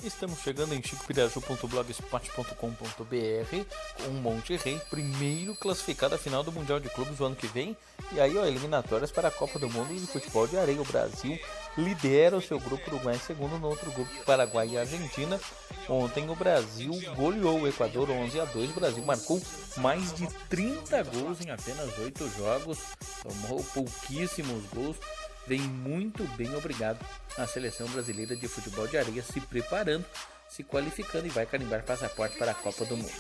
Estamos chegando em chicopiraju.blogspot.com.br com o Monte Rei, primeiro classificado à final do Mundial de Clubes do ano que vem. E aí, eliminatórias para a Copa do Mundo de Futebol de Areia. O Brasil lidera o seu grupo, Uruguai em segundo, no outro grupo Paraguai e Argentina. Ontem o Brasil goleou o Equador 11-2. O Brasil marcou mais de 30 gols em apenas 8 jogos, tomou pouquíssimos gols. Vem muito bem, obrigado, a seleção brasileira de futebol de areia se preparando, se qualificando e vai carimbar passaporte para a Copa do Mundo.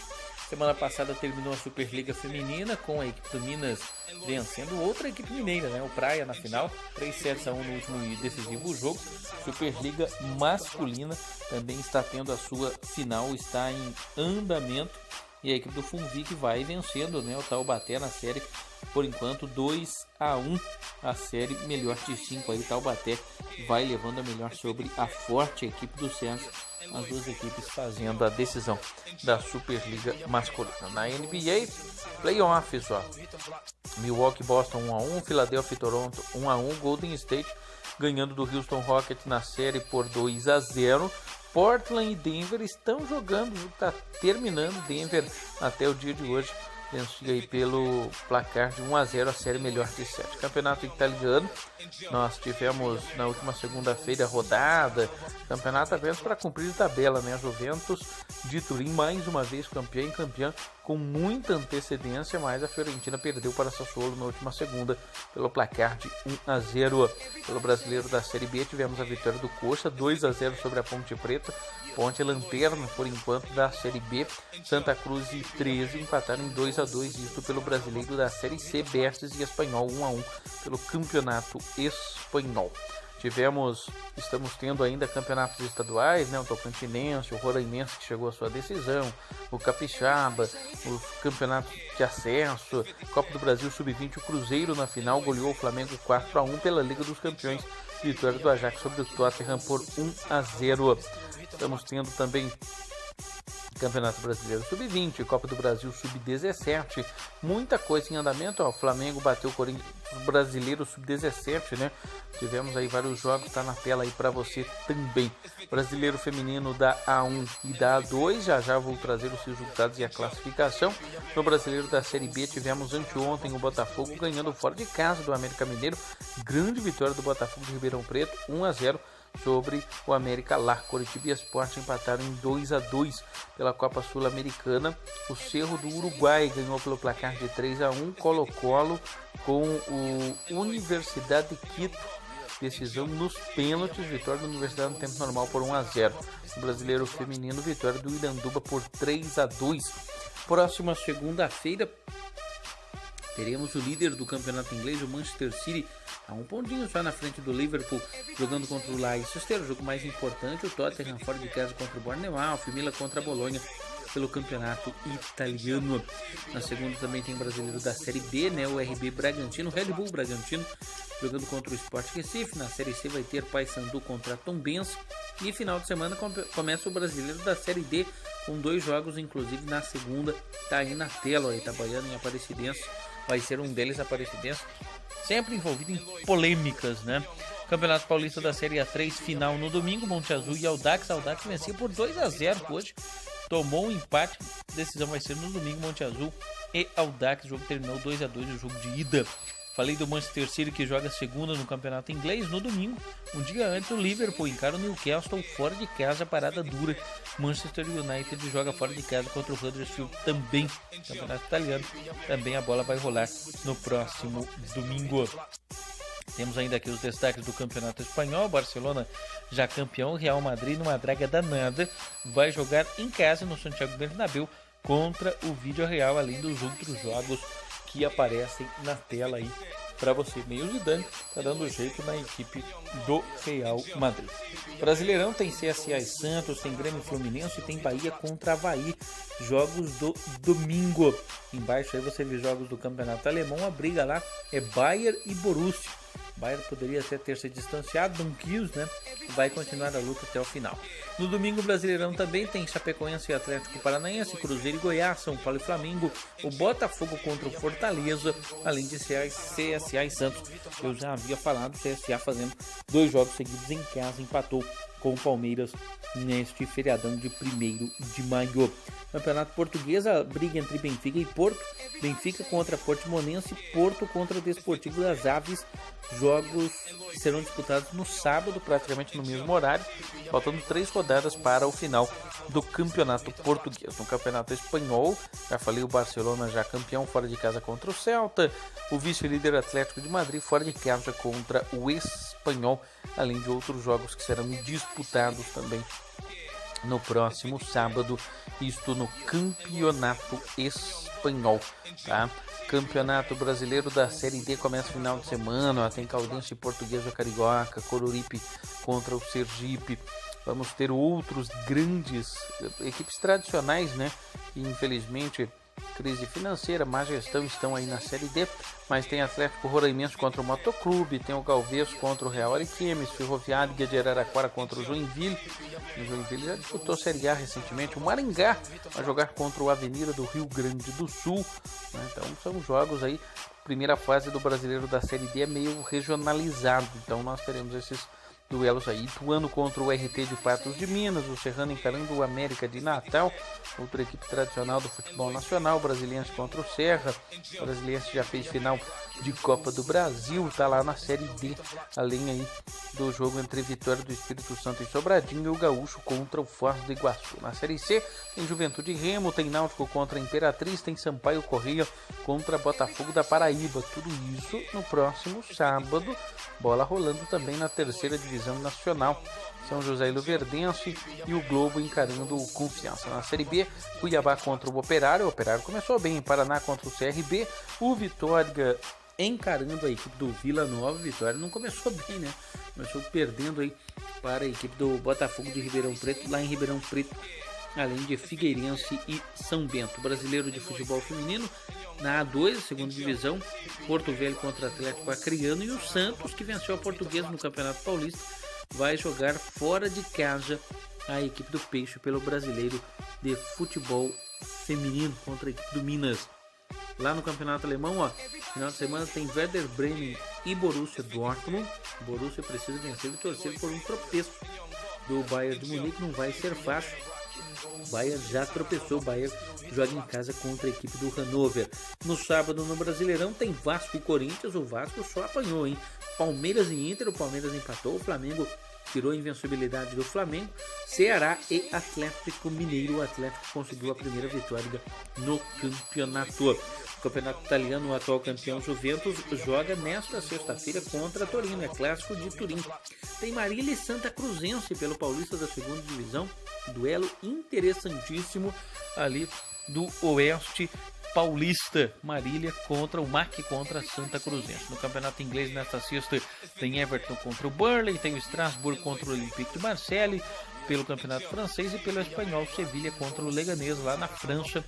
Semana passada terminou a Superliga Feminina com a equipe do Minas vencendo outra equipe mineira, o Praia na final, 3-1 no último e decisivo jogo. Superliga Masculina também está tendo a sua final, está em andamento. E a equipe do Funvic vai vencendo o Taubaté na série, por enquanto 2-1, a série melhor de 5 aí. Taubaté vai levando a melhor sobre a forte equipe do César, as duas equipes fazendo a decisão da Superliga Masculina. Na NBA, playoffs, Milwaukee Boston 1-1, Philadelphia e Toronto 1-1, Golden State ganhando do Houston Rockets na série por 2-0. Portland e Denver estão jogando, está terminando. Denver até o dia de hoje vencia aí pelo placar de 1-0 a série melhor de 7. Campeonato italiano, nós tivemos na última segunda-feira rodada, campeonato apenas para cumprir tabela, Juventus de Turim mais uma vez campeã com muita antecedência, mas a Fiorentina perdeu para Sassuolo na última segunda pelo placar de 1-0. Pelo brasileiro da Série B tivemos a vitória do Coxa, 2-0 sobre a Ponte Preta. Ponte lanterna por enquanto da Série B. Santa Cruz e 13 empataram em 2-2, isto pelo brasileiro da Série C. Bestes e Espanhol 1-1 pelo campeonato espanhol. Estamos tendo ainda campeonatos estaduais, o Tocantinense, o Roraimense que chegou à sua decisão, o Capixaba, os campeonatos de acesso, Copa do Brasil Sub-20, o Cruzeiro na final goleou o Flamengo 4-1 pela Liga dos Campeões, vitória do Ajax sobre o Tottenham por 1-0. Estamos tendo também Campeonato Brasileiro Sub-20, Copa do Brasil Sub-17, muita coisa em andamento. O Flamengo bateu o Corinthians Brasileiro Sub-17, Tivemos aí vários jogos, tá na tela aí para você também. Brasileiro Feminino da A1 e da A2, já vou trazer os resultados e a classificação. No Brasileiro da Série B tivemos anteontem o Botafogo ganhando fora de casa do América Mineiro, grande vitória do Botafogo de Ribeirão Preto, 1-0. Sobre o América lá. Coritiba e Sport empataram em 2-2 pela Copa Sul-Americana. O Cerro do Uruguai ganhou pelo placar de 3-1. Colo-Colo com o Universidade de Quito, decisão nos pênaltis, vitória da Universidade no tempo normal por 1-0. O Brasileiro Feminino, vitória do Iranduba por 3-2. Próxima segunda-feira teremos o líder do campeonato inglês, o Manchester City, a um pontinho só na frente do Liverpool, jogando contra o Leicester. O jogo mais importante, o Tottenham fora de casa contra o Bournemouth, o Milan contra a Bolonha pelo campeonato italiano. Na segunda também tem o brasileiro da Série B, o RB Bragantino, Red Bull Bragantino, jogando contra o Sport Recife. Na Série C vai ter Paysandu contra Tombense. E final de semana começa o brasileiro da Série D, com 2 jogos, inclusive na segunda, tá aí na tela, Itabaiana e Aparecidense. Vai ser um deles, Aparecidense, sempre envolvido em polêmicas, Campeonato Paulista da Série A3, final no domingo, Monte Azul e Audax. Audax vencia por 2-0 hoje, tomou um empate, decisão vai ser no domingo, Monte Azul e Audax. O jogo terminou 2-2 no jogo de ida. Falei do Manchester City, que joga segunda no campeonato inglês. No domingo, um dia antes, o Liverpool encara o Newcastle fora de casa, parada dura. Manchester United joga fora de casa contra o Huddersfield também. Campeonato italiano, também a bola vai rolar no próximo domingo. Temos ainda aqui os destaques do campeonato espanhol. Barcelona já campeão, Real Madrid numa draga danada, vai jogar em casa no Santiago Bernabéu contra o Villarreal, além dos outros jogos que aparecem na tela aí para você. Meio Zidane tá dando jeito na equipe do Real Madrid. Brasileirão tem CSA e Santos, tem Grêmio e Fluminense, tem Bahia contra Avaí, jogos do domingo. Embaixo aí você vê jogos do campeonato alemão, a briga lá é Bayern e Borussia. Bayern poderia até ter se distanciado, não quis, vai continuar a luta até o final. No domingo, o Brasileirão também tem Chapecoense e Atlético Paranaense, Cruzeiro e Goiás, São Paulo e Flamengo, o Botafogo contra o Fortaleza, além de CSA e Santos. Eu já havia falado, CSA fazendo 2 jogos seguidos em casa, empatou com o Palmeiras neste feriadão de 1º de maio. Campeonato Português, a briga entre Benfica e Porto, Benfica contra Portimonense, Porto contra Desportivo das Aves, jogos que serão disputados no sábado, praticamente no mesmo horário, faltando 3 rodadas para o final do Campeonato Português. No Campeonato Espanhol, já falei, o Barcelona já campeão fora de casa contra o Celta, o vice-líder Atlético de Madrid fora de casa contra o Espanhol, além de outros jogos que serão disputados também no próximo sábado, isto no Campeonato Espanhol, tá? Campeonato Brasileiro da Série D começa final de semana, tem Caldense e Portuguesa Carioca, Coruripe contra o Sergipe. Vamos ter outros grandes equipes tradicionais, né? Que infelizmente crise financeira, má gestão, estão aí na Série D, mas tem Atlético Roraimense contra o Motoclube, tem o Galvez contra o Real Ariquemes, Ferroviária de Araraquara contra o Joinville. O Joinville já disputou Série A recentemente. O Maringá vai jogar contra o Avenida do Rio Grande do Sul, né? Então são jogos aí, primeira fase do Brasileiro da Série D é meio regionalizado, então nós teremos esses duelos aí. Ituano contra o RT de Patos de Minas, o Serrano encarando o América de Natal, outra equipe tradicional do futebol nacional, o Brasiliense contra o Serra. O Brasiliense já fez final de Copa do Brasil, está lá na Série D, além aí do jogo entre Vitória do Espírito Santo e Sobradinho e o Gaúcho contra o Foz do Iguaçu. Na Série C tem Juventude Remo, tem Náutico contra a Imperatriz, tem Sampaio Corrêa contra Botafogo da Paraíba. Tudo isso no próximo sábado, bola rolando também na terceira divisão nacional. São José e Luverdense e o Globo encarando o Confiança. Na Série B, Cuiabá contra o Operário começou bem, Paraná contra o CRB, o Vitória encarando a equipe do Vila Nova. Vitória não começou bem, né? Começou perdendo aí para a equipe do Botafogo de Ribeirão Preto, lá em Ribeirão Preto, além de Figueirense e São Bento. Brasileiro de Futebol Feminino, na A2, segunda divisão, Porto Velho contra Atlético Acreano, e o Santos, que venceu a Portuguesa no Campeonato Paulista, vai jogar fora de casa a equipe do Peixe pelo Brasileiro de Futebol Feminino contra a equipe do Minas. Lá no Campeonato Alemão, ó, final de semana tem Werder Bremen e Borussia Dortmund. Borussia precisa vencer e torcer por um tropeço do Bayern de Munique, não vai ser fácil. O Bayern já tropeçou, o Bayern joga em casa contra a equipe do Hannover. No sábado, no Brasileirão, tem Vasco e Corinthians. O Vasco só apanhou, hein? Palmeiras e Inter, o Palmeiras empatou, o Flamengo tirou a invencibilidade do Flamengo. Ceará e Atlético Mineiro, o Atlético conseguiu a primeira vitória no campeonato. O campeonato italiano, o atual campeão Juventus, joga nesta sexta-feira contra a Torino, é clássico de Turim. Tem Marília e Santa Cruzense pelo Paulista da segunda divisão, duelo interessantíssimo ali do Oeste Paulista. Marília contra o MAC contra Santa Cruzense. No campeonato inglês, nesta sexta, tem Everton contra o Burnley, tem o Strasbourg contra o Olympique de Marseille. Pelo campeonato francês e pelo espanhol, Sevilha contra o Leganés lá na França.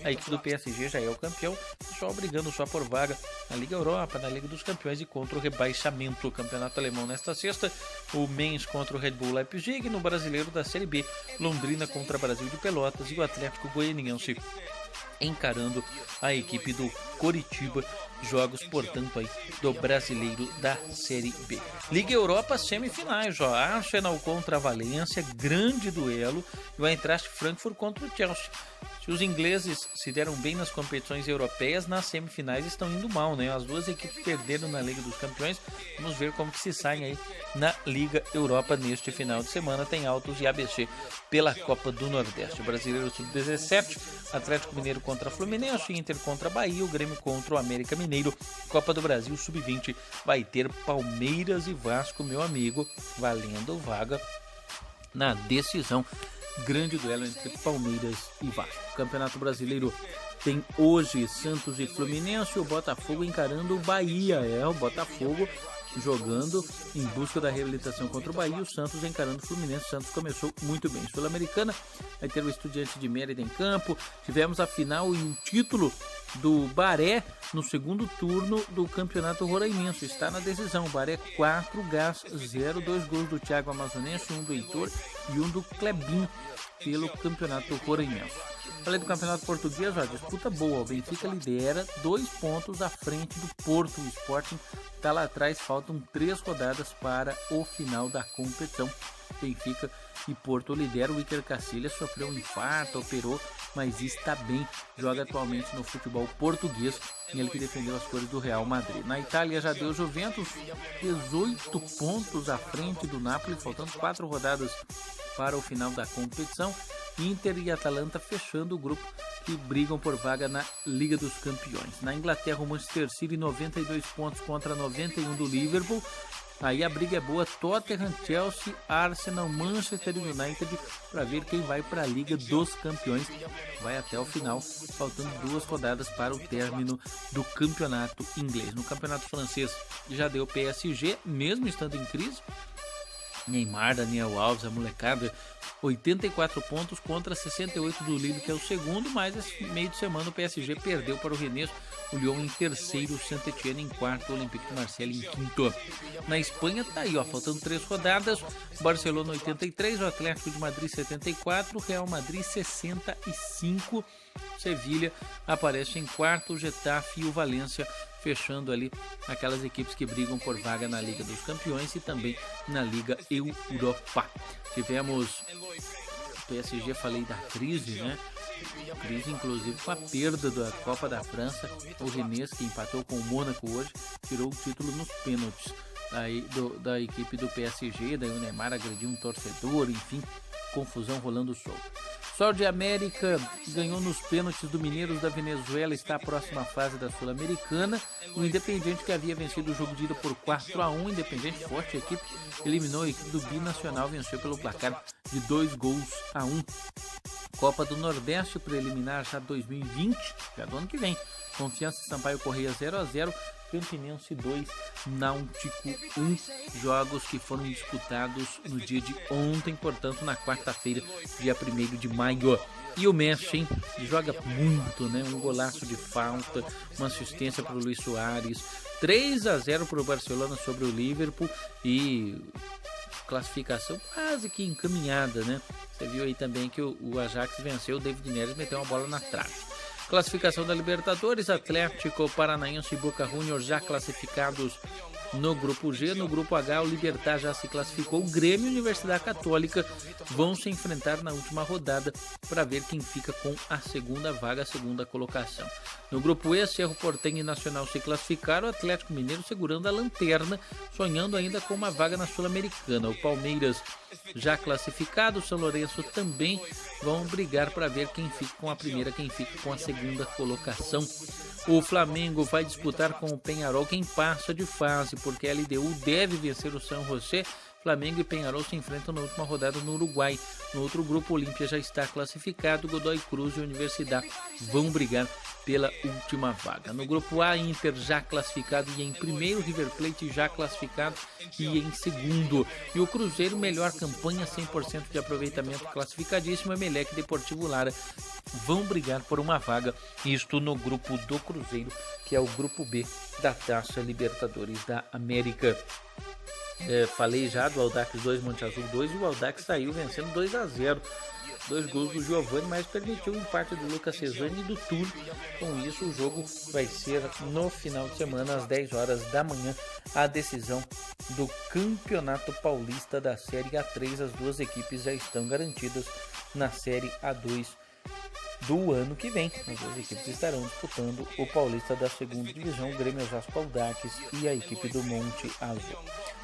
A equipe do PSG já é o campeão, só brigando só por vaga na Liga Europa, na Liga dos Campeões e contra o rebaixamento. O campeonato alemão nesta sexta, o Mainz contra o Red Bull Leipzig. No Brasileiro da Série B, Londrina contra o Brasil de Pelotas e o Atlético Goianiense encarando a equipe do Coritiba. Jogos, portanto, aí do Brasileiro da Série B. Liga Europa, semifinais, ó. Arsenal contra a Valência, grande duelo. E o Eintracht Frankfurt contra o Chelsea. Se os ingleses se deram bem nas competições europeias, nas semifinais estão indo mal, né? As duas equipes perderam na Liga dos Campeões. Vamos ver como que se saem aí na Liga Europa neste final de semana. Tem Autos e ABC pela Copa do Nordeste. O Brasileiro Sub-17, Atlético Mineiro contra Fluminense, Inter contra Bahia, o Grêmio contra o América Mineiro. Copa do Brasil Sub-20 vai ter Palmeiras e Vasco, meu amigo, valendo vaga na decisão. Grande duelo entre Palmeiras e Vasco. Campeonato Brasileiro tem hoje Santos e Fluminense, o Botafogo encarando o Bahia. O Botafogo jogando em busca da reabilitação contra o Bahia, o Santos encarando o Fluminense. O Santos começou muito bem. Sul-Americana vai ter o Estudiante de Mérida em campo. Tivemos a final e um título do Baré no segundo turno do Campeonato Roraimense. Está na decisão. Baré 4, Gás 0, 2 gols do Thiago Amazonense, um do Heitor e um do Clebinho pelo Campeonato Roraimense. Falei do Campeonato Português, ó, disputa boa. O Benfica lidera 2 pontos à frente do Porto. O Sporting está lá atrás, faltam 3 rodadas para o final da competição. Benfica e Porto lideram. O Iker Casillas sofreu um infarto, operou, mas está bem, joga atualmente no futebol português, ele que defendeu as cores do Real Madrid. Na Itália já deu Juventus 18 pontos à frente do Napoli, faltando 4 rodadas para o final da competição. Inter e Atalanta fechando o grupo que brigam por vaga na Liga dos Campeões. Na Inglaterra, o Manchester City 92 pontos contra 91 do Liverpool. Aí a briga é boa, Tottenham, Chelsea, Arsenal, Manchester United, para ver quem vai para a Liga dos Campeões. Vai até o final, faltando 2 rodadas para o término do campeonato inglês. No campeonato francês já deu PSG, mesmo estando em crise. Neymar, Daniel Alves, a molecada, 84 pontos contra 68 do Lille, que é o segundo, mas esse meio de semana o PSG perdeu para o Rennes, o Lyon em terceiro, o Saint-Etienne em quarto, o Olympique de Marseille em quinto. Na Espanha tá aí, ó, faltando 3 rodadas, Barcelona 83, o Atlético de Madrid 74, o Real Madrid 65, Sevilha aparece em quarto, o Getafe e o Valência fechando ali aquelas equipes que brigam por vaga na Liga dos Campeões e também na Liga Europa. Tivemos o PSG, falei da crise, né? Crise inclusive com a perda da Copa da França. O Rennes, que empatou com o Mônaco hoje, tirou o título nos pênaltis aí da equipe do PSG. Daí o Neymar agrediu um torcedor, enfim, confusão rolando solto. Sol de América ganhou nos pênaltis do Mineiros da Venezuela, está à próxima fase da Sul-Americana. O Independiente, que havia vencido o jogo de ida por 4-1, Independiente forte, a equipe eliminou a equipe do Binacional, venceu pelo placar de 2-1. Copa do Nordeste preliminar já 2020, já do ano que vem. Confiança e Sampaio Correia 0-0. Campinense 2, Náutico 1, jogos que foram disputados no dia de ontem, portanto na quarta-feira, dia 1º de maio. E o Messi, hein, joga muito, né? Um golaço de falta, uma assistência para o Luis Soares, 3-0 para o Barcelona sobre o Liverpool e classificação quase que encaminhada, né? Você viu aí também que o Ajax venceu, o David Neres meteu uma bola na trave. Classificação da Libertadores, Atlético Paranaense e Boca Juniors já classificados no grupo G. No grupo H, o Libertad já se classificou. O Grêmio e a Universidade Católica vão se enfrentar na última rodada para ver quem fica com a segunda vaga, a segunda colocação. No grupo E, Cerro Porteño e Nacional se classificaram, o Atlético Mineiro segurando a lanterna, sonhando ainda com uma vaga na Sul-Americana. O Palmeiras já classificado, o São Lourenço também vão brigar para ver quem fica com a primeira, quem fica com a segunda colocação. O Flamengo vai disputar com o Peñarol quem passa de fase, porque a LDU deve vencer o San José. Flamengo e Peñarol se enfrentam na última rodada no Uruguai. No outro grupo, o Olímpia já está classificado, Godoy Cruz e Universidade vão brigar pela última vaga. No grupo A, Inter já classificado e em primeiro, River Plate já classificado e em segundo. E o Cruzeiro, melhor campanha, 100% de aproveitamento, classificadíssimo. Emelec e Deportivo Lara vão brigar por uma vaga, isto no grupo do Cruzeiro, que é o grupo B da Taça Libertadores da América. Falei já do Audax 2, Monte Azul 2, e o Audax saiu vencendo 2-0. 2 gols do Giovani, mas permitiu o empate do Lucas Cesani e do Túlio. Com isso, o jogo vai ser no final de semana, às 10 horas da manhã, a decisão do Campeonato Paulista da Série A3. As duas equipes já estão garantidas na Série A2 do ano que vem. As duas equipes estarão disputando o Paulista da segunda divisão, o Grêmio Osasco Audax e a equipe do Monte Azul.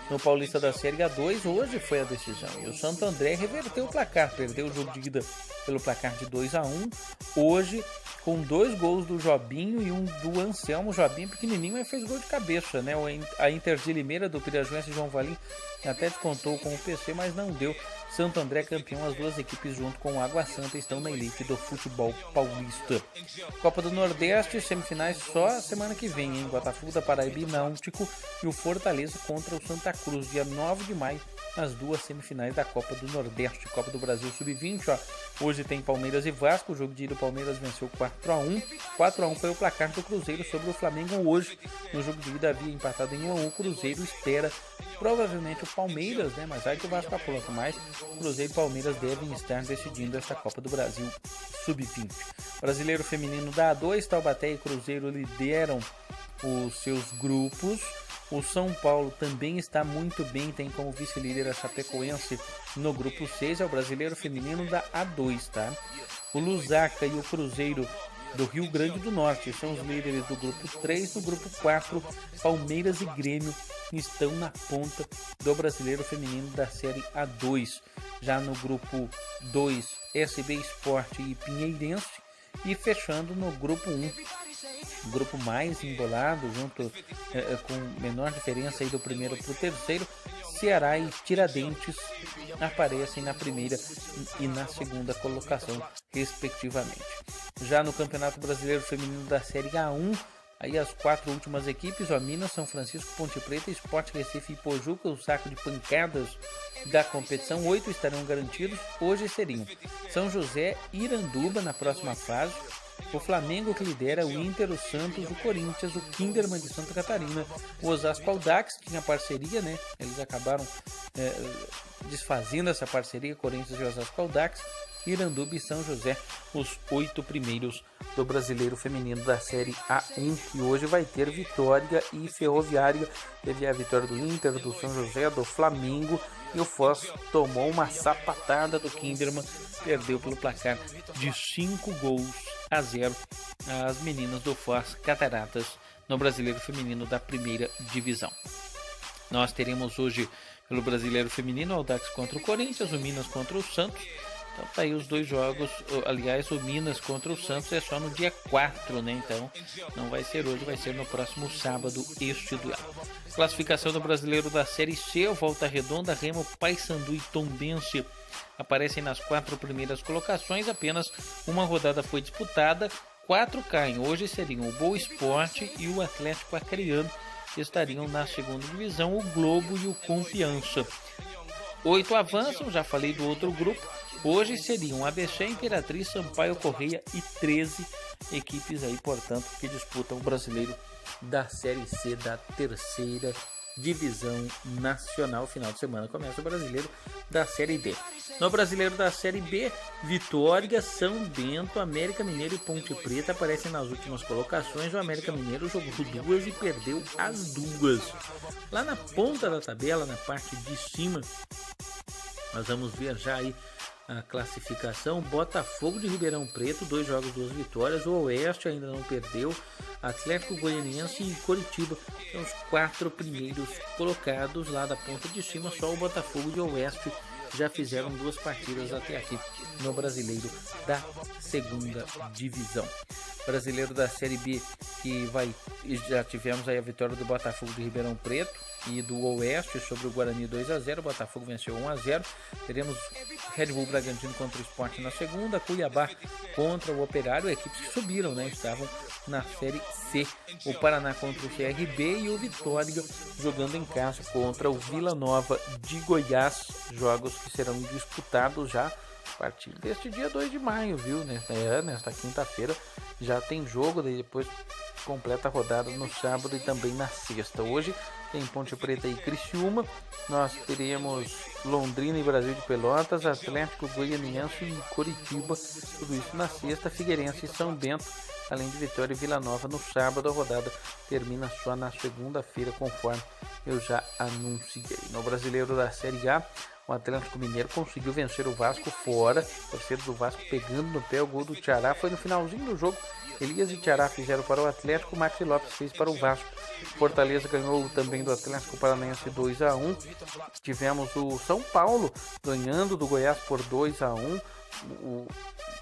No Paulista da Série A2, hoje foi a decisão, e o Santo André reverteu o placar, perdeu o jogo de ida pelo placar de 2-1, hoje com 2 gols do Jobinho e um do Anselmo. Jobinho pequenininho, mas fez gol de cabeça, né? A Inter de Limeira do Pirajuense João Valim até descontou com o PC, mas não deu. Santo André campeão, as duas equipes junto com o Água Santa estão na elite do futebol paulista. Copa do Nordeste, semifinais só semana que vem, em Botafogo da Paraíba e Náutico, e o Fortaleza contra o Santa Cruz, dia 9 de maio, as duas semifinais da Copa do Nordeste. Copa do Brasil Sub-20, ó. Hoje tem Palmeiras e Vasco, o jogo de ida o Palmeiras venceu 4-1. 4-1 foi o placar do Cruzeiro sobre o Flamengo hoje. No jogo de ida havia empatado em 1-1, o Cruzeiro espera provavelmente o Palmeiras, né? Mas aí que o Vasco apronta, mas Cruzeiro e Palmeiras devem estar decidindo esta Copa do Brasil Sub-20. Brasileiro Feminino da A2, Taubaté e Cruzeiro lideram os seus grupos. O São Paulo também está muito bem, tem como vice-líder a Chapecoense no grupo 6, é o Brasileiro Feminino da A2, tá? O Lusaka e o Cruzeiro do Rio Grande do Norte são os líderes do grupo 3. No grupo 4, Palmeiras e Grêmio estão na ponta do Brasileiro Feminino da Série A2. Já no grupo 2, SB Sport e Pinheirense. E fechando no grupo 1, o grupo mais embolado, junto com menor diferença aí do primeiro para o terceiro, Ceará e Tiradentes aparecem na primeira e na segunda colocação, respectivamente. Já no Campeonato Brasileiro Feminino da Série A1, aí as 4 últimas equipes, o Minas, São Francisco, Ponte Preta, Sport Recife e Pojuca, o saco de pancadas da competição, 8 estarão garantidos. Hoje seriam São José e Iranduba na próxima fase, o Flamengo que lidera, o Inter, o Santos, o Corinthians, o Kinderman de Santa Catarina, o Osasco Audax, que tinha parceria, né? Eles acabaram desfazendo essa parceria, Corinthians e Osasco Audax, Iranduba e São José, os 8 primeiros do Brasileiro Feminino da Série A1, que hoje vai ter Vitória e Ferroviária. Teve a vitória do Inter, do São José, do Flamengo, e o Foz tomou uma sapatada do Kinderman, perdeu pelo placar de 5-0 as meninas do Foz Cataratas no Brasileiro Feminino da primeira divisão. Nós teremos hoje pelo Brasileiro Feminino o Audax contra o Corinthians, o Minas contra o Santos. Então tá aí os dois jogos, aliás, o Minas contra o Santos é só no dia 4, né? Então não vai ser hoje, vai ser no próximo sábado este duelo. Classificação do Brasileiro da Série C, Volta Redonda, Remo, Paysandu e Tombense aparecem nas 4 primeiras colocações, apenas uma rodada foi disputada, 4 caem. Hoje seriam o Boa Esporte e o Atlético Acreano, que estariam na segunda divisão, o Globo e o Confiança. 8 avançam, já falei do outro grupo. Hoje seriam ABC, Imperatriz, Sampaio Correia e 13 equipes aí, portanto, que disputam o Brasileiro da Série C da terceira divisão nacional. Final de semana começa o Brasileiro da Série D. No Brasileiro da Série B, Vitória, São Bento, América Mineiro e Ponte Preta aparecem nas últimas colocações. O América Mineiro jogou 2 e perdeu as 2. Lá na ponta da tabela, na parte de cima, nós vamos ver já aí a classificação. Botafogo de Ribeirão Preto, 2 jogos, 2 vitórias. O Oeste ainda não perdeu. Atlético Goianiense e Coritiba são os 4 primeiros colocados lá da ponta de cima. Só o Botafogo e o Oeste já fizeram 2 partidas até aqui no Brasileiro da segunda divisão. Brasileiro da Série B, que já tivemos aí a vitória do Botafogo de Ribeirão Preto e do Oeste sobre o Guarani 2-0, o Botafogo venceu 1-0. Teremos Red Bull Bragantino contra o Sport na segunda, Cuiabá contra o Operário, equipes que subiram, né? Estavam na Série C, o Paraná contra o CRB e o Vitória jogando em casa contra o Vila Nova de Goiás, jogos que serão disputados já a partir deste dia 2 de maio, viu? Nesta quinta-feira já tem jogo, daí depois completa a rodada no sábado e também na sexta. Hoje tem Ponte Preta e Criciúma, nós teremos Londrina e Brasil de Pelotas, Atlético Goianiense e Coritiba, tudo isso na sexta, Figueirense e São Bento, além de Vitória e Vila Nova no sábado. A rodada termina só na segunda-feira, conforme eu já anunciei. No Brasileiro da Série A, o Atlético Mineiro conseguiu vencer o Vasco fora, o torcedor do Vasco pegando no pé. O gol do Tiará foi no finalzinho do jogo. Elias e Tiará fizeram para o Atlético, o Maxi Lopes fez para o Vasco. Fortaleza ganhou também do Atlético Paranaense 2-1. Tivemos o São Paulo ganhando do Goiás por 2-1.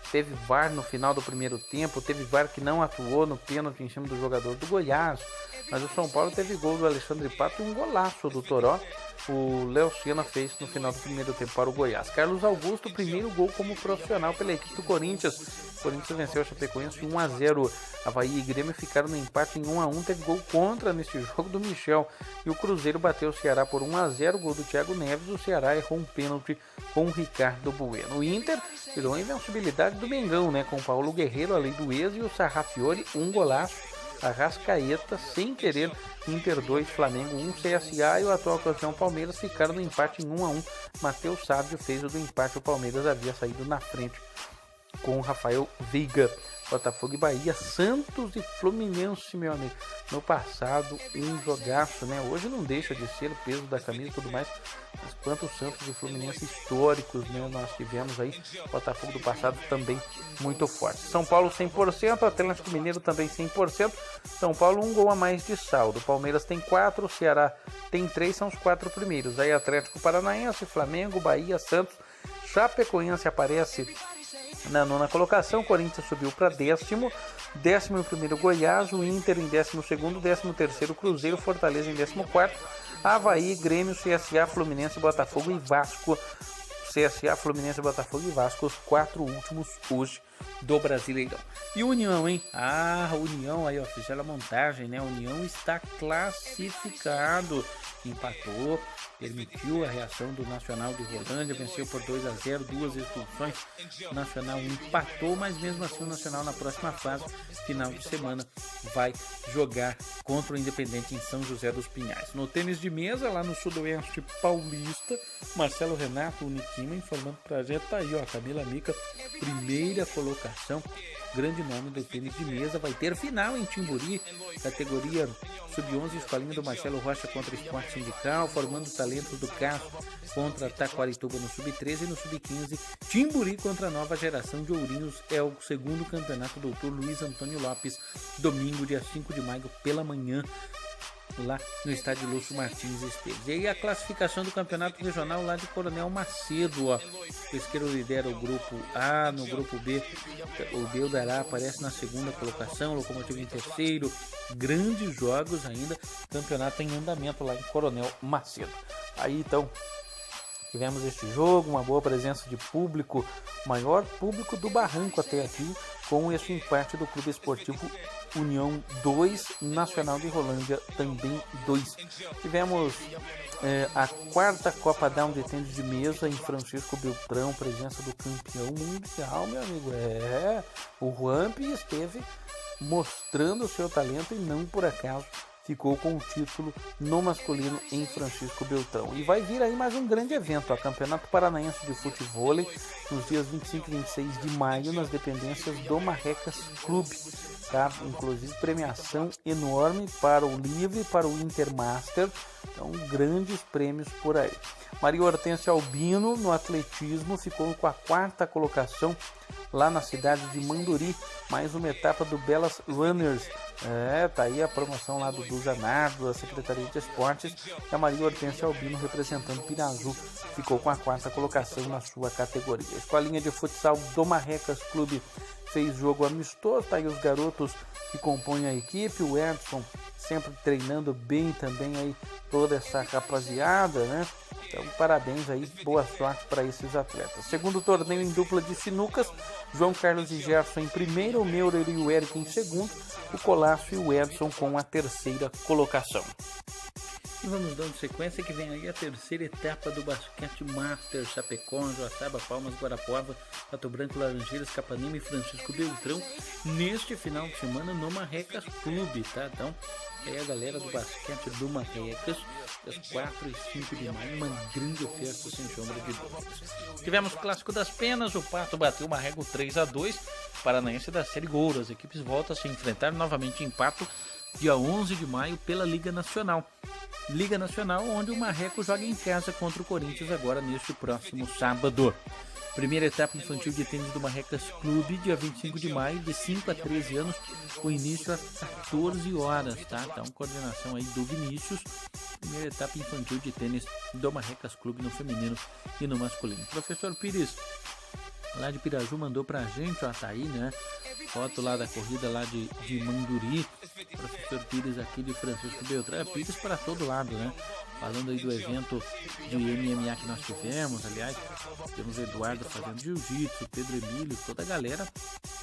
Teve VAR no final do primeiro tempo, teve VAR que não atuou no pênalti em cima do jogador do Goiás, mas o São Paulo teve gol do Alexandre Pato e um golaço do Toró. O Léo Senna fez no final do primeiro tempo para o Goiás. Carlos Augusto, primeiro gol como profissional pela equipe do Corinthians. O Corinthians venceu a Chapecoense 1-0. Avaí e Grêmio ficaram no empate em 1-1. Teve gol contra neste jogo do Michel. E o Cruzeiro bateu o Ceará por 1-0. Gol do Thiago Neves. O Ceará errou um pênalti com o Ricardo Bueno. O Inter tirou a invencibilidade do Mengão, né? Com o Paulo Guerreiro, além do ex, e o Sarrafiori, um golaço. Arrascaeta, sem querer, Inter 2, Flamengo 1, CSA e o atual campeão Palmeiras ficaram no empate em 1-1. Matheus Sábio fez o do empate, o Palmeiras havia saído na frente com o Rafael Veiga. Botafogo e Bahia, Santos e Fluminense, meu amigo. No passado, um jogaço, né? Hoje não deixa de ser o peso da camisa e tudo mais. Mas quantos Santos e Fluminense históricos, né, nós tivemos aí. Botafogo do passado também muito forte. São Paulo 100%, Atlético Mineiro também 100%. São Paulo 1 gol a mais de saldo. Palmeiras tem 4, Ceará tem 3, são os 4 primeiros. Aí Atlético Paranaense, Flamengo, Bahia, Santos, Chapecoense aparece na 9ª colocação, Corinthians subiu para 10º, 11º Goiás, o Inter em 12º, 13º Cruzeiro, Fortaleza em 14º, Avaí, Grêmio, CSA, Fluminense, Botafogo e Vasco. CSA, Fluminense, Botafogo e Vasco, os 4 últimos hoje do Brasileirão. E União, hein? União aí, ó, fizeram a montagem, né? União está classificado, empatou, permitiu a reação do Nacional de Rolândia, venceu por 2-0, 2 expulsões. O Nacional empatou, mas mesmo assim o Nacional na próxima fase, final de semana, vai jogar contra o Independente em São José dos Pinhais. No tênis de mesa, lá no Sudoeste Paulista, Marcelo Renato, o Nikima, informando pra gente, tá aí, ó, Camila Mica, primeira colocação, grande nome do tênis de mesa, vai ter final em Timburi, categoria Sub-11, escolinha do Marcelo Rocha contra Esporte Sindical, formando talentos do Carro contra Taquarituba no Sub-13 e no Sub-15, Timburi contra a nova geração de Ourinhos, é o segundo campeonato do Dr. Luiz Antônio Lopes, domingo, dia 5 de maio, pela manhã, lá no estádio Lúcio Martins Esteves. E aí a classificação do campeonato regional lá de Coronel Macedo, ó. O Pesqueiro lidera o grupo A, no grupo B o Beldará aparece na 2ª colocação, Locomotivo em 3º, grandes jogos ainda, campeonato em andamento lá em Coronel Macedo. Aí então tivemos este jogo, uma boa presença de público, maior público do Barranco até aqui, com esse empate do Clube Esportivo União 2, Nacional de Rolândia também 2. Tivemos a 4ª Copa Down de tênis de mesa em Francisco Beltrão, presença do campeão mundial, meu amigo. O Juampi esteve mostrando o seu talento e não por acaso ficou com o título no masculino em Francisco Beltrão. E vai vir aí mais um grande evento, o Campeonato Paranaense de Futevôlei, nos dias 25 e 26 de maio, nas dependências do Marrecas Clube. Tá? Inclusive premiação enorme para o Livre e para o Intermaster. Então, grandes prêmios por aí. Maria Hortência Albino, no atletismo, ficou com a 4ª colocação lá na cidade de Manduri. Mais uma etapa do Belas Runners. Tá aí a promoção lá do Zanardo, da Secretaria de Esportes. E a Maria Hortência Albino, representando Pirazu, ficou com a 4ª colocação na sua categoria. A escolinha de futsal do Marrecas Clube fez jogo amistoso. Tá aí os garotos que compõem a equipe. O Edson sempre treinando bem também aí toda essa rapaziada, né? Então, parabéns aí, boa sorte para esses atletas. Segundo torneio em dupla de sinucas, João Carlos e Gerson em primeiro, o Meurer e o Eric em segundo, o Colasso e o Edson com a 3ª colocação. E vamos dando sequência que vem aí a 3ª etapa do Basquete Master, Chapecó, Joaçaba, Palmas, Guarapuava, Pato Branco, Laranjeiras, Capanema e Francisco Beltrão, neste final de semana no Marrecas Clube, tá? Então, é a galera do basquete do Marrecas, das 4 e 5 de maio, uma grande festa sem sombra de dúvidas. Tivemos o Clássico das Penas, o Pato bateu o Marrego 3-2, Paranaense da Série Gouro. As equipes voltam a se enfrentar novamente em Pato, dia 11 de maio, pela Liga Nacional. Liga Nacional, onde o Marreco joga em casa contra o Corinthians agora neste próximo sábado. Primeira etapa infantil de tênis do Marrecas Clube, dia 25 de maio, de 5 a 13 anos, com início às 14 horas, tá? Então, coordenação aí do Vinícius. Primeira etapa infantil de tênis do Marrecas Clube no feminino e no masculino. Professor Pires, lá de Piraju, mandou pra gente, ó, tá aí, né? Foto lá da corrida lá de Manduri. Professor Pires aqui de Francisco Beltrão. Pires para todo lado, né? Falando aí do evento de MMA que nós tivemos. Aliás, temos Eduardo fazendo jiu-jitsu, Pedro Emílio, toda a galera.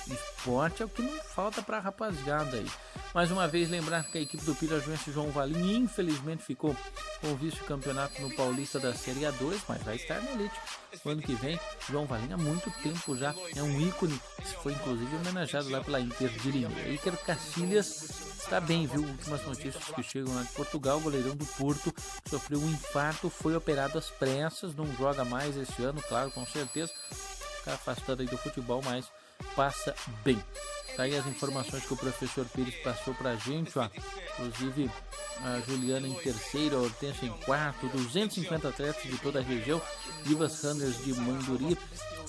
Esporte é o que não falta pra rapaziada aí. Mais uma vez, lembrar que a equipe do Pirajuense João Valim, infelizmente, ficou com o vice-campeonato no Paulista da Série A2, mas vai estar na elite o ano que vem. João Valim há muito tempo já é um ícone, foi inclusive homenageado lá pela Inter de Limeira. Iker Cacilhas está bem, viu? Últimas notícias que chegam lá de Portugal, o goleirão do Porto sofreu um infarto, foi operado às pressas, não joga mais esse ano, claro, com certeza, está afastado aí do futebol, mas passa bem. Tá aí as informações que o professor Pires passou pra gente, ó. Inclusive a Juliana em terceiro, a Hortência em quarto, 250 atletas de toda a região, Divas Runners de Manduri,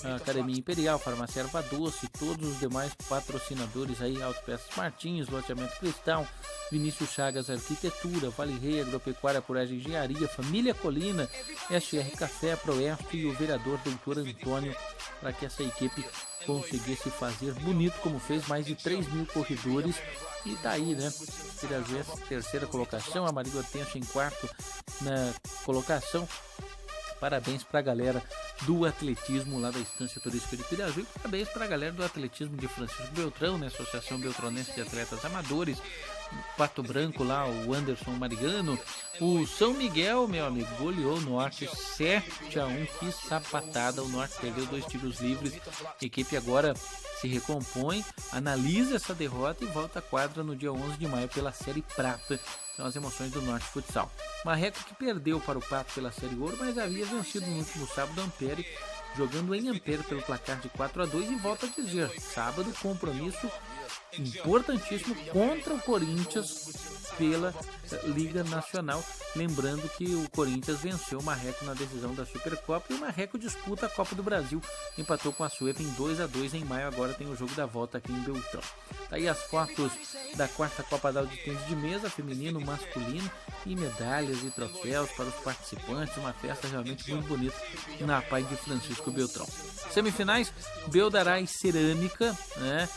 a Academia Imperial, Farmácia Erva Doce, todos os demais patrocinadores aí, Autopeças Martins, Loteamento Cristal, Vinícius Chagas Arquitetura, Vale Rei Agropecuária Apuragem Engenharia, Família Colina, SR Café, Proeste e o vereador Doutor Antônio, para que essa equipe conseguisse fazer bonito, como fez, mais de 3.000 corredores. E tá aí, né? Pirajuense, terceira colocação, a Maria Hortência em quarto na colocação. Parabéns pra galera do atletismo lá da Estância Turística de Piraju e parabéns pra galera do atletismo de Francisco Beltrão, né? Associação Beltronense de Atletas Amadores, Pato Branco lá, o Anderson Mariano, o São Miguel, meu amigo, goleou o Norte 7-1, que sapatada, o Norte perdeu 2 tiros livres, a equipe agora se recompõe, analisa essa derrota e volta à quadra no dia 11 de maio pela Série Prata. São as emoções do Norte Futsal. Marreco que perdeu para o Pato pela Série Ouro, mas havia vencido no último sábado Ampere, jogando em Ampere pelo placar de 4-2 e volta a dizer, sábado compromisso importantíssimo contra o Corinthians pela Liga Nacional, lembrando que o Corinthians venceu o Marreco na decisão da Supercopa e o Marreco disputa a Copa do Brasil, empatou com a Sueca em 2-2 em maio, agora tem o jogo da volta aqui em Beltrão. Tá aí as fotos da quarta Copa da de Tênis de Mesa, feminino, masculino, e medalhas e troféus para os participantes, uma festa realmente muito bonita na PAI de Francisco Beltrão. Semifinais, Beldará e Cerâmica, né?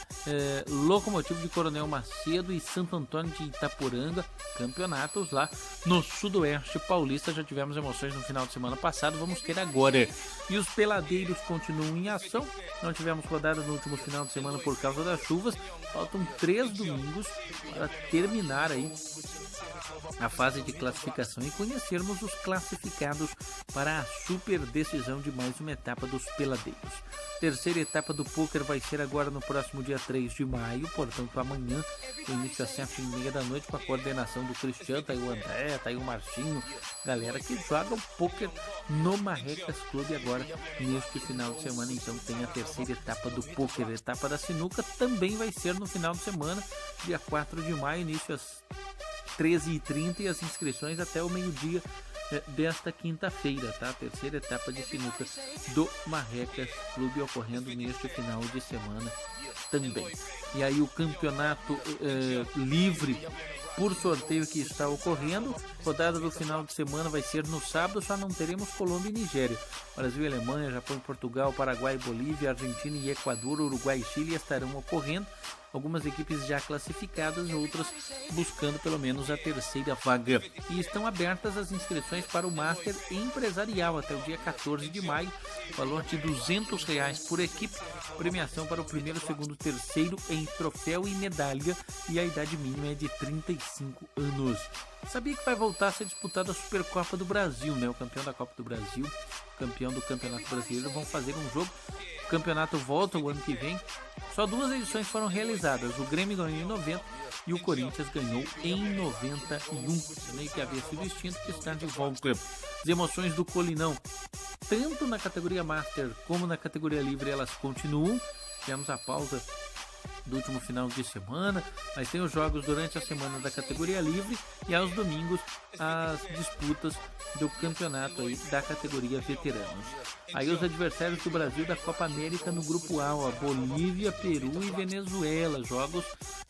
Locomotivo de Coronel Macedo e Santo Antônio de Itaporanga, campeonatos lá no Sudoeste Paulista. Já tivemos emoções no final de semana passado, vamos ter agora. E os peladeiros continuam em ação, não tivemos rodada no último final de semana por causa das chuvas, faltam 3 domingos para terminar aí a fase de classificação e conhecermos os classificados para a super decisão de mais uma etapa dos peladeiros. Terceira etapa do pôquer vai ser agora no próximo dia 3 de maio, portanto amanhã, o início às 7h30 da noite, com a coordenação do Cristiano, tá aí o André, tá aí o Marcinho, galera que joga o pôquer no Marrecas Clube agora neste final de semana. Então tem a terceira etapa do pôquer. A etapa da sinuca também vai ser no final de semana, dia 4 de maio, início às 13h30 e as inscrições até o meio-dia desta quinta-feira, tá? A terceira etapa de sinuca do Marrecas Clube ocorrendo neste final de semana também. E aí o campeonato livre por sorteio que está ocorrendo, rodada do final de semana vai ser no sábado, só não teremos Colômbia e Nigéria. Brasil e Alemanha, Japão e Portugal, Paraguai, Bolívia, Argentina e Equador, Uruguai e Chile estarão ocorrendo. Algumas equipes já classificadas, outras buscando pelo menos a terceira vaga. E estão abertas as inscrições para o Master Empresarial até o dia 14 de maio, valor de R$200 por equipe, premiação para o primeiro, segundo, terceiro em troféu e medalha, e a idade mínima é de 35 anos. Sabia que vai voltar a ser disputada a Supercopa do Brasil, né? O campeão da Copa do Brasil, campeão do Campeonato Brasileiro, vão fazer um jogo. O campeonato volta o ano que vem. Só 2 edições foram realizadas. O Grêmio ganhou em 90 e o Corinthians ganhou em 91. Também que havia sido extinto, que está de volta. As emoções do Colinão, tanto na categoria Master como na categoria Livre, elas continuam. Tivemos a pausa do último final de semana, mas tem os jogos durante a semana da categoria livre e aos domingos as disputas do campeonato aí da categoria veteranos. Aí os adversários do Brasil da Copa América no grupo A, ó, Bolívia, Peru e Venezuela. Jogos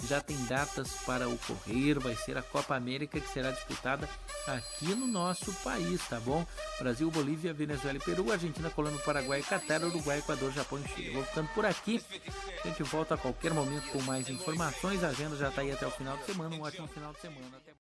já tem datas para ocorrer, vai ser a Copa América que será disputada aqui no nosso país, tá bom? Brasil, Bolívia, Venezuela e Peru, Argentina, Colômbia, Paraguai, Catar, Uruguai, Equador, Japão e Chile. Vou ficando por aqui, a gente volta a qualquer momento com mais informações, a agenda já está aí até o final de semana, um ótimo final de semana. Até